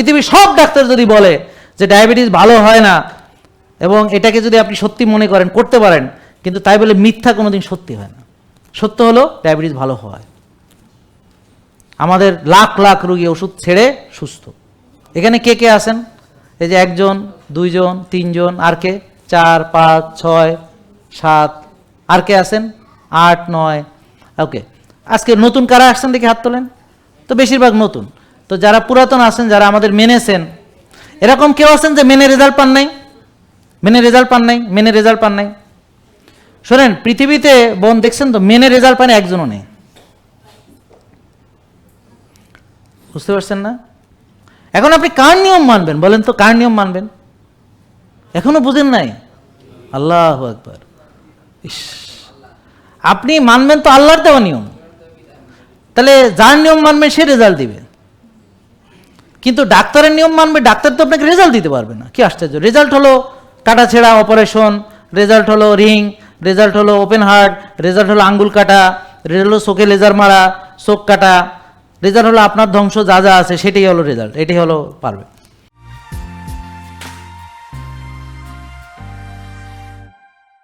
পৃথিবীর সব ডাক্তার যদি বলে যে ডায়াবেটিস ভালো হয় না, এবং এটাকে যদি আপনি সত্যি মনে করেন, করতে পারেন, কিন্তু তাই বলে মিথ্যা কোনোদিন সত্যি হয় না। সত্য হলো ডায়াবেটিস ভালো হয়। আমাদের লাখ লাখ রোগী ওষুধ ছেড়ে সুস্থ। এখানে কে কে আছেন? এই যে 1 জন, 2 জন, 3 জন, আর কে? 4, 5, 6, 7, আর কে আছেন? 8, 9। ওকে, আজকে নতুন কারা আসছেন দেখি হাত তোলেন। তো বেশিরভাগ নতুন। তো যারা পুরাতন আছেন, যারা আমাদের মেনেছেন, এরকম কেউ আছেন যে মেনে রেজাল্ট পান নাই? মেনে রেজাল্ট পান নাই? মেনে রেজাল্ট পান নাই? শোনেন, পৃথিবীতে বোন দেখছেন তো, মেনে রেজাল্ট পান একজনও নেই। বুঝতে পারছেন না? এখন আপনি কার নিয়ম মানবেন বলেন তো? কার নিয়ম মানবেন? এখনো বুঝেন নাই? আল্লাহু আকবার। আপনি মানবেন তো আল্লাহর দেওয়া নিয়ম। তাহলে যার নিয়ম মানবেন সে রেজাল্ট দিবে। কিন্তু ডাক্তারের নিয়ম মানবে, ডাক্তার তো আপনাকে রেজাল্ট দিতে পারবে না। কি আশ্চর্য! রেজাল্ট হলো কাটাছেঁড়া অপারেশন, রেজাল্ট হলো রিং, রেজাল্ট হলো ওপেন হার্ট, রেজাল্ট হলো আঙ্গুল কাটা, রেজাল্ট হলো চোখে লেজার মারা, চোখ কাটা, রেজাল্ট হলো আপনার ধ্বংস, যা যা আছে সেটাই হলো রেজাল্ট, এটাই হলো পারবে।